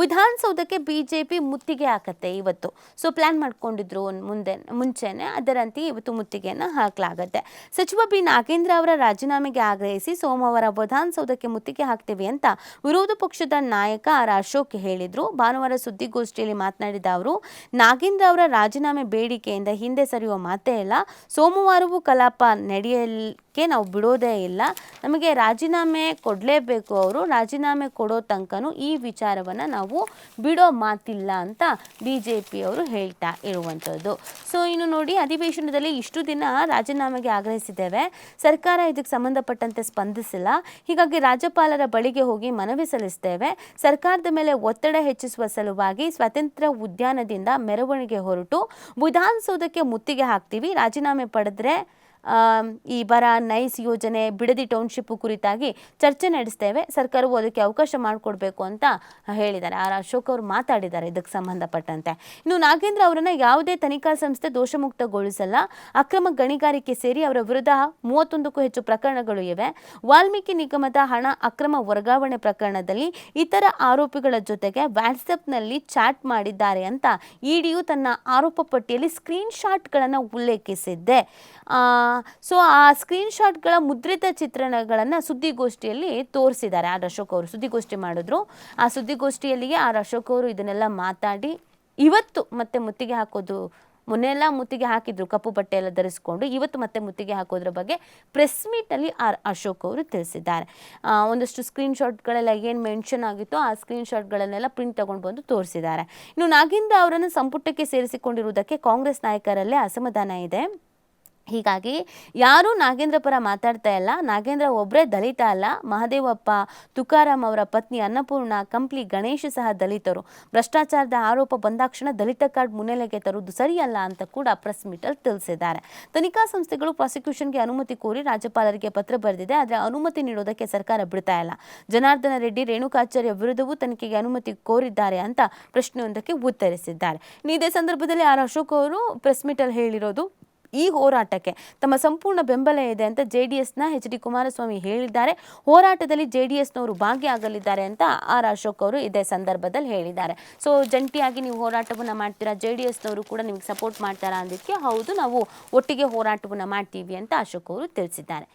ವಿಧಾನಸೌಧಕ್ಕೆ ಬಿಜೆಪಿ ಮುತ್ತಿಗೆ ಹಾಕತ್ತೆ ಇವತ್ತು. ಸೊ ಪ್ಲಾನ್ ಮಾಡ್ಕೊಂಡಿದ್ರು ಮುಂಚೆನೆ, ಅದರಂತೆ ಇವತ್ತು ಮುತ್ತಿಗೆಯನ್ನು ಹಾಕಲಾಗತ್ತೆ. ಸಚಿವ ಬಿ ನಾಗೇಂದ್ರ ಅವರ ರಾಜೀನಾಮೆಗೆ ಆಗ್ರಹಿಸಿ ಸೋಮವಾರ ವಿಧಾನಸೌಧಕ್ಕೆ ಮುತ್ತಿಗೆ ಹಾಕ್ತೀವಿ ಅಂತ ವಿರೋಧ ಪಕ್ಷದ ನಾಯಕ ಆರ್ ಅಶೋಕ್ ಹೇಳಿದ್ರು. ಭಾನುವಾರ ಸುದ್ದಿಗೋಷ್ಠಿಯಲ್ಲಿ ಮಾತನಾಡಿದ ಅವರು, ನಾಗೇಂದ್ರ ಅವರ ರಾಜೀನಾಮೆ ಬೇಡಿಕೆಯಿಂದ ಹಿಂದೆ ಸರಿಯುವ ಮಾತೇ ಇಲ್ಲ. ಸೋಮವಾರವೂ ಕಲಾಪ ನಡೆಯಲಿಕ್ಕೆ ನಾವು ಬಿಡೋದೇ ಇಲ್ಲ. ನಮಗೆ ರಾಜೀನಾಮೆ ಕೊಡಲೇಬೇಕು. ಅವರು ರಾಜೀನಾಮೆ ಕೊಡೋ ತನಕನೂ ಈ ವಿಚಾರವನ್ನು ನಾವು ಬಿಡೋ ಮಾತಿಲ್ಲ ಅಂತ ಬಿಜೆಪಿ ಅವರು ಹೇಳ್ತಾ ಇರುವಂಥದ್ದು. ಸೊ ಇನ್ನು ನೋಡಿ, ಅಧಿವೇಶನದಲ್ಲಿ ಇಷ್ಟು ದಿನ ರಾಜೀನಾಮೆಗೆ ಆಗ್ರಹಿಸಿದ್ದೇವೆ, ಸರ್ಕಾರ ಇದಕ್ಕೆ ಸಂಬಂಧಪಟ್ಟಂತೆ ಸ್ಪಂದಿಸಿಲ್ಲ. ಹೀಗಾಗಿ ರಾಜ್ಯಪಾಲರ ಬಳಿಗೆ ಹೋಗಿ ಮನವಿ ಸಲ್ಲಿಸ್ತೇವೆ. ಸರ್ಕಾರದ ಮೇಲೆ ಒತ್ತಡ ಹೆಚ್ಚಿಸುವ ಸಲುವಾಗಿ ಸ್ವಾತಂತ್ರ್ಯ ಉದ್ಯಾನದಿಂದ ಮೆರವಣಿಗೆ ಹೊರಟು ವಿಧಾನಸೌಧಕ್ಕೆ ಮುತ್ತಿಗೆ ಹಾಕ್ತೀವಿ. ರಾಜೀನಾಮೆ ಪಡೆದ್ರೆ ಈ ಬರ, ನೈಸ್ ಯೋಜನೆ, ಬಿಡದಿ ಟೌನ್ಶಿಪ್ ಕುರಿತಾಗಿ ಚರ್ಚೆ ನಡೆಸ್ತೇವೆ. ಸರ್ಕಾರವು ಅದಕ್ಕೆ ಅವಕಾಶ ಮಾಡಿಕೊಡ್ಬೇಕು ಅಂತ ಹೇಳಿದ್ದಾರೆ. ಆರ್ ಅಶೋಕ್ ಅವರು ಮಾತಾಡಿದ್ದಾರೆ ಇದಕ್ಕೆ ಸಂಬಂಧಪಟ್ಟಂತೆ. ಇನ್ನು ನಾಗೇಂದ್ರ ಅವರನ್ನ ಯಾವುದೇ ತನಿಖಾ ಸಂಸ್ಥೆ ದೋಷಮುಕ್ತಗೊಳಿಸಲ್ಲ. ಅಕ್ರಮ ಗಣಿಗಾರಿಕೆ ಸೇರಿ ಅವರ ವಿರುದ್ಧ 31ಕ್ಕೂ ಹೆಚ್ಚು ಪ್ರಕರಣಗಳು ಇವೆ. ವಾಲ್ಮೀಕಿ ನಿಗಮದ ಹಣ ಅಕ್ರಮ ವರ್ಗಾವಣೆ ಪ್ರಕರಣದಲ್ಲಿ ಇತರ ಆರೋಪಿಗಳ ಜೊತೆಗೆ ವಾಟ್ಸಪ್ನಲ್ಲಿ ಚಾಟ್ ಮಾಡಿದ್ದಾರೆ ಅಂತ ಇಡಿಯು ತನ್ನ ಆರೋಪ ಪಟ್ಟಿಯಲ್ಲಿ ಸ್ಕ್ರೀನ್ ಶಾಟ್ಗಳನ್ನು ಉಲ್ಲೇಖಿಸಿದ್ದೆ. ಸೊ ಆ ಸ್ಕ್ರೀನ್ ಶಾಟ್ಗಳ ಮುದ್ರಿತ ಚಿತ್ರಣಗಳನ್ನು ಸುದ್ದಿಗೋಷ್ಠಿಯಲ್ಲಿ ತೋರಿಸಿದ್ದಾರೆ. ಆರ್ ಅಶೋಕ್ ಅವರು ಸುದ್ದಿಗೋಷ್ಠಿ ಮಾಡಿದ್ರು. ಆ ಸುದ್ದಿಗೋಷ್ಠಿಯಲ್ಲಿಯೇ ಆರ್ ಅಶೋಕ್ ಅವರು ಇದನ್ನೆಲ್ಲ ಮಾತಾಡಿ ಇವತ್ತು ಮತ್ತೆ ಮುತ್ತಿಗೆ ಹಾಕೋದು, ಮೊನ್ನೆಲ್ಲ ಮುತ್ತಿಗೆ ಹಾಕಿದ್ರು ಕಪ್ಪು ಬಟ್ಟೆ ಎಲ್ಲ ಧರಿಸ್ಕೊಂಡು, ಇವತ್ತು ಮತ್ತೆ ಮುತ್ತಿಗೆ ಹಾಕೋದ್ರ ಬಗ್ಗೆ ಪ್ರೆಸ್ ಮೀಟಲ್ಲಿ ಆರ್ ಅಶೋಕ್ ಅವರು ತಿಳಿಸಿದ್ದಾರೆ. ಒಂದಷ್ಟು ಸ್ಕ್ರೀನ್ ಶಾಟ್ಗಳೆಲ್ಲ ಏನು ಮೆನ್ಷನ್ ಆಗಿತ್ತು ಆ ಸ್ಕ್ರೀನ್ ಶಾಟ್ಗಳನ್ನೆಲ್ಲ ಪ್ರಿಂಟ್ ತಗೊಂಡು ಬಂದು ತೋರಿಸಿದ್ದಾರೆ. ಇನ್ನು ನಾಗೇಂದ್ರ ಅವರನ್ನು ಸಂಪುಟಕ್ಕೆ ಸೇರಿಸಿಕೊಂಡಿರುವುದಕ್ಕೆ ಕಾಂಗ್ರೆಸ್ ನಾಯಕರಲ್ಲೇ ಅಸಮಾಧಾನ ಇದೆ. ಹೀಗಾಗಿ ಯಾರೂ ನಾಗೇಂದ್ರ ಪರ ಮಾತಾಡ್ತಾ ಇಲ್ಲ. ನಾಗೇಂದ್ರ ಒಬ್ಬರೇ ದಲಿತ ಅಲ್ಲ, ಮಹದೇವಪ್ಪ, ತುಕಾರಾಮ್ ಅವರ ಪತ್ನಿ ಅನ್ನಪೂರ್ಣ, ಕಂಪ್ಲಿ ಗಣೇಶ್ ಸಹ ದಲಿತರು. ಭ್ರಷ್ಟಾಚಾರದ ಆರೋಪ ಬಂದಾಕ್ಷಣ ದಲಿತ ಕಾರ್ಡ್ ಮುನ್ನೆಲೆಗೆ ತರುವುದು ಸರಿಯಲ್ಲ ಅಂತ ಕೂಡ ಪ್ರೆಸ್ ಮೀಟಲ್ಲಿ ತಿಳಿಸಿದ್ದಾರೆ. ತನಿಖಾ ಸಂಸ್ಥೆಗಳು ಪ್ರಾಸಿಕ್ಯೂಷನ್ಗೆ ಅನುಮತಿ ಕೋರಿ ರಾಜ್ಯಪಾಲರಿಗೆ ಪತ್ರ ಬರೆದಿದೆ. ಆದರೆ ಅನುಮತಿ ನೀಡೋದಕ್ಕೆ ಸರ್ಕಾರ ಬಿಡ್ತಾ ಇಲ್ಲ. ಜನಾರ್ದನ ರೆಡ್ಡಿ, ರೇಣುಕಾಚಾರ್ಯ ವಿರುದ್ಧವೂ ತನಿಖೆಗೆ ಅನುಮತಿ ಕೋರಿದ್ದಾರೆ ಅಂತ ಪ್ರಶ್ನೆಯೊಂದಕ್ಕೆ ಉತ್ತರಿಸಿದ್ದಾರೆ. ಇದೇ ಸಂದರ್ಭದಲ್ಲಿ ಆರ್ ಅಶೋಕ್ ಅವರು ಪ್ರೆಸ್ ಮೀಟಲ್ಲಿ ಹೇಳಿರೋದು, ಈ ಹೋರಾಟಕ್ಕೆ ತಮ್ಮ ಸಂಪೂರ್ಣ ಬೆಂಬಲ ಇದೆ ಅಂತ JDSನ HD ಕುಮಾರಸ್ವಾಮಿ ಹೇಳಿದ್ದಾರೆ. ಹೋರಾಟದಲ್ಲಿ JDSನವರು ಭಾಗಿಯಾಗಲಿದ್ದಾರೆ ಅಂತ ಆರ್ ಅಶೋಕ್ ಅವರು ಇದೇ ಸಂದರ್ಭದಲ್ಲಿ ಹೇಳಿದ್ದಾರೆ. ಸೊ ಜಂಟಿಯಾಗಿ ನೀವು ಹೋರಾಟವನ್ನು ಮಾಡ್ತೀರಾ, JDSನವರು ಕೂಡ ನಿಮಗೆ ಸಪೋರ್ಟ್ ಮಾಡ್ತಾರಾ ಅಂದಿದ್ದಕ್ಕೆ ಹೌದು, ನಾವು ಒಟ್ಟಿಗೆ ಹೋರಾಟವನ್ನು ಮಾಡ್ತೀವಿ ಅಂತ ಅಶೋಕ್ ಅವರು ತಿಳಿಸಿದ್ದಾರೆ.